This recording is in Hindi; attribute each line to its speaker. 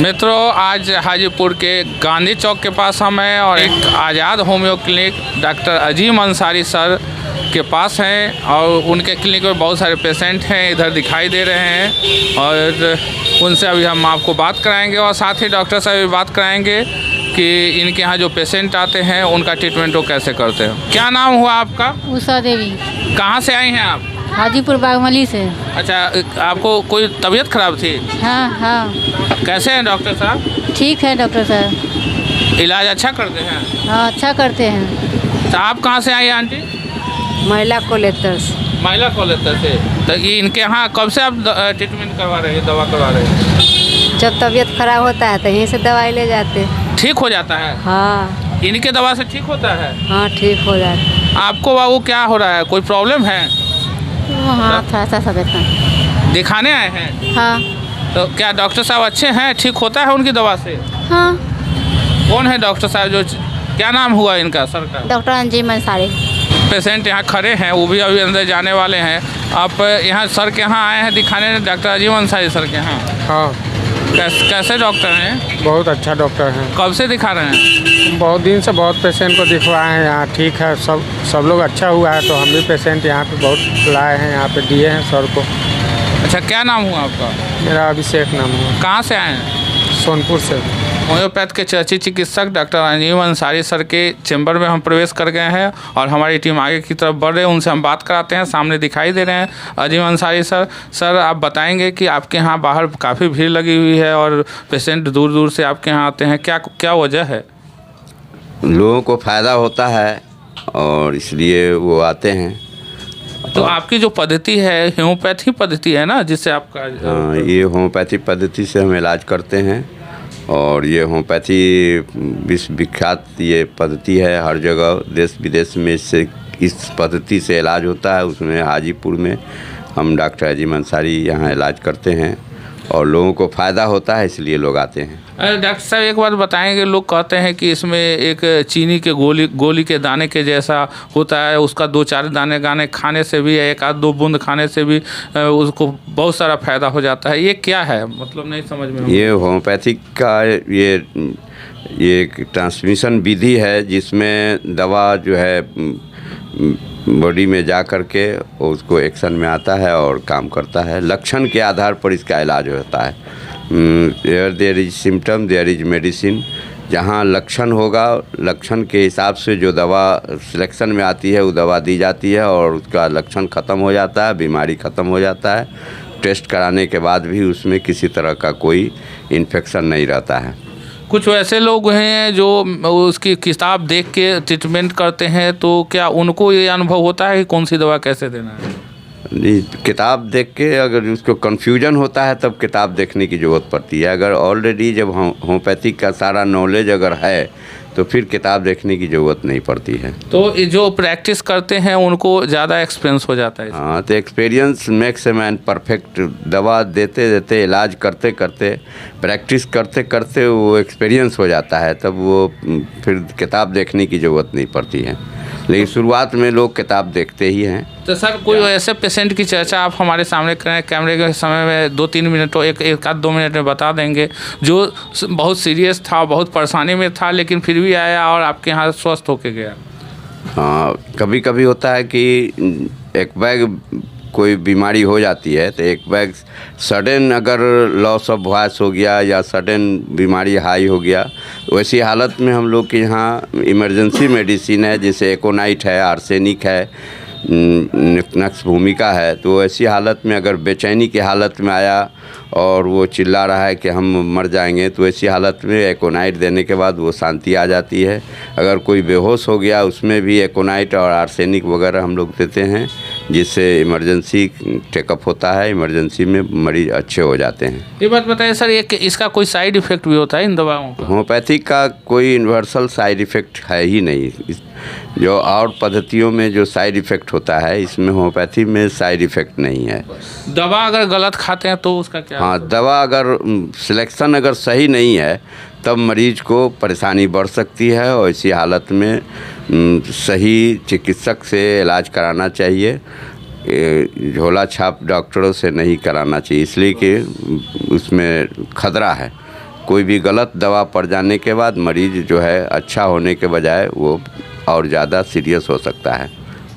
Speaker 1: मित्रों, आज हाजीपुर के गांधी चौक के पास हम हैं और एक आज़ाद होम्यो क्लिनिक डॉक्टर अजीम अंसारी सर के पास हैं और उनके क्लिनिक में बहुत सारे पेशेंट हैं इधर दिखाई दे रहे हैं और उनसे अभी हम आपको बात कराएंगे और साथ ही डॉक्टर से भी बात कराएंगे कि इनके यहाँ जो पेशेंट आते हैं उनका ट्रीटमेंट वो कैसे करते हैं। क्या नाम हुआ आपका?
Speaker 2: उषा देवी।
Speaker 1: कहाँ से आई हैं आप?
Speaker 2: हाजीपुर बागमली से।
Speaker 1: अच्छा, आपको कोई तबीयत खराब थी?
Speaker 2: हाँ हाँ।
Speaker 1: कैसे हैं डॉक्टर साहब?
Speaker 2: ठीक है डॉक्टर साहब।
Speaker 1: इलाज अच्छा करते हैं?
Speaker 2: हाँ, अच्छा करते हैं।
Speaker 1: तो आप कहाँ से आई आंटी?
Speaker 2: महिला कलेक्टर से।
Speaker 1: महिला कॉलेज से। तो ये इनके यहाँ कब से आप ट्रीटमेंट करवा रहे हैं, दवा करवा रहे हैं?
Speaker 2: जब तबीयत खराब होता है तो यहीं से दवाई ले जाते हैं।
Speaker 1: ठीक हो जाता है?
Speaker 2: हाँ।
Speaker 1: इनके दवा से ठीक होता है?
Speaker 2: हाँ, ठीक हो जाता है।
Speaker 1: आपको बाबू क्या हो रहा है, कोई प्रॉब्लम है?
Speaker 2: हाँ, थोड़ा सा सब
Speaker 1: दिखाने आए हैं?
Speaker 2: हाँ।
Speaker 1: तो क्या डॉक्टर साहब अच्छे हैं, ठीक होता है उनकी दवा से?
Speaker 2: हाँ।
Speaker 1: कौन है डॉक्टर साहब जो, क्या नाम हुआ इनका सर का?
Speaker 2: डॉक्टर अजीम अंसारी।
Speaker 1: पेशेंट यहाँ खड़े हैं, वो भी अभी अंदर जाने वाले हैं। आप यहाँ सर के यहाँ आए हैं दिखाने, डॉक्टर अजीम अंसारी सर के यहाँ?
Speaker 3: हाँ।
Speaker 1: कैसे डॉक्टर हैं?
Speaker 3: बहुत अच्छा डॉक्टर हैं।
Speaker 1: कब से दिखा रहे हैं?
Speaker 3: बहुत दिन से बहुत पेशेंट को दिखवाए हैं यहाँ। ठीक है, सब लोग अच्छा हुआ है तो हम भी पेशेंट यहाँ पे बहुत लाए हैं, यहाँ पे दिए हैं सर को।
Speaker 1: अच्छा, क्या नाम हुआ आपका?
Speaker 3: मेरा अभिषेक नाम हुआ।
Speaker 1: कहाँ से आए हैं?
Speaker 3: सोनपुर से।
Speaker 1: होम्योपैथ के चर्चित चिकित्सक डॉक्टर अजीम अंसारी सर के चैम्बर में हम प्रवेश कर गए हैं और हमारी टीम आगे की तरफ बढ़ रही है। उनसे हम बात कराते हैं। सामने दिखाई दे रहे हैं अजीम अंसारी सर। सर, आप बताएंगे कि आपके यहाँ बाहर काफ़ी भीड़ लगी हुई है और पेशेंट दूर दूर से आपके यहाँ आते हैं, क्या वजह है?
Speaker 4: लोगों को फ़ायदा होता है और इसलिए वो आते हैं।
Speaker 1: तो आपकी जो पद्धति है होम्योपैथी पद्धति है ना, जिससे आपका
Speaker 4: हाँ, ये होम्योपैथी पद्धति से हम इलाज करते हैं और ये होम्योपैथी विश्व विख्यात ये पद्धति है। हर जगह देश विदेश में इससे इस पद्धति से इलाज होता है। उसमें हाजीपुर में हम डॉक्टर अजीम अंसारी यहाँ इलाज करते हैं और लोगों को फ़ायदा होता है, इसलिए लोग आते हैं।
Speaker 1: डॉक्टर साहब, एक बात बताएंगे, लोग कहते हैं कि इसमें एक चीनी के गोली के दाने के जैसा होता है, उसका 2-4 दाने खाने से भी, 1-2 बूंद खाने से भी उसको बहुत सारा फायदा हो जाता है। ये क्या है, मतलब नहीं समझ में?
Speaker 4: ये होम्योपैथिक का ये एक ट्रांसमिशन विधि है जिसमें दवा जो है बॉडी में जा कर के उसको एक्शन में आता है और काम करता है। लक्षण के आधार पर इसका इलाज होता है। There is symptom there is medicine. जहाँ लक्षण होगा, लक्षण के हिसाब से जो दवा सिलेक्शन में आती है वो दवा दी जाती है और उसका लक्षण ख़त्म हो जाता है, बीमारी ख़त्म हो जाता है। टेस्ट कराने के बाद भी उसमें किसी तरह का कोई इन्फेक्शन नहीं रहता है।
Speaker 1: कुछ वैसे लोग हैं जो उसकी किताब देख के ट्रीटमेंट करते हैं, तो क्या उनको ये अनुभव होता है कि कौन सी दवा कैसे देना है?
Speaker 4: किताब देख के अगर उसको कन्फ्यूजन होता है तब किताब देखने की ज़रूरत पड़ती है। अगर ऑलरेडी जब होम्योपैथिक का सारा नॉलेज अगर है तो फिर किताब देखने की ज़रूरत नहीं पड़ती है।
Speaker 1: तो जो प्रैक्टिस करते हैं उनको ज़्यादा एक्सपीरियंस हो जाता है?
Speaker 4: हाँ, तो experience makes a man perfect. दवा देते देते, इलाज करते करते, प्रैक्टिस करते करते वो एक्सपीरियंस हो जाता है, तब वो फिर किताब देखने की ज़रूरत नहीं पड़ती है। लेकिन शुरुआत में लोग किताब देखते ही हैं।
Speaker 1: तो सर, कोई ऐसे पेशेंट की चर्चा आप हमारे सामने करें, कैमरे के समय में 2-3 मिनट, एक आध 2 मिनट में बता देंगे, जो बहुत सीरियस था, बहुत परेशानी में था, लेकिन फिर भी आया और आपके यहाँ स्वस्थ होके गया?
Speaker 4: हाँ, कभी कभी होता है कि एक बैग कोई बीमारी हो जाती है तो एक बैग सडन अगर लॉस ऑफ वॉइस हो गया या सडन बीमारी हाई हो गया, वैसी हालत में हम लोग के यहाँ इमरजेंसी मेडिसिन है, जैसे एकोनाइट है, आर्सेनिक है, नक्स भूमिका है। तो ऐसी हालत में अगर बेचैनी की हालत में आया और वो चिल्ला रहा है कि हम मर जाएंगे, तो ऐसी हालत में एकोनाइट देने के बाद वो शांति आ जाती है। अगर कोई बेहोश हो गया, उसमें भी एकोनाइट और आर्सेनिक वगैरह हम लोग देते हैं, जिससे इमरजेंसी टेकअप होता है, इमरजेंसी में मरीज अच्छे हो जाते हैं।
Speaker 1: ये बात बताइए सर, इसका कोई साइड इफ़ेक्ट भी होता है इन दवाओं का?
Speaker 4: होम्योपैथिक का कोई यूनिवर्सल साइड इफ़ेक्ट है ही नहीं। जो और पद्धतियों में जो साइड इफ़ेक्ट होता है, इसमें होम्योपैथी में साइड इफ़ेक्ट नहीं है।
Speaker 1: दवा अगर गलत खाते हैं तो उसका क्या?
Speaker 4: हाँ, दवा अगर सिलेक्शन अगर सही नहीं है तब मरीज को परेशानी बढ़ सकती है और इसी हालत में सही चिकित्सक से इलाज कराना चाहिए। झोला छाप डॉक्टरों से नहीं कराना चाहिए, इसलिए कि उसमें खतरा है। कोई भी गलत दवा पड़ जाने के बाद मरीज़ जो है अच्छा होने के बजाय वो और ज़्यादा सीरियस हो सकता है।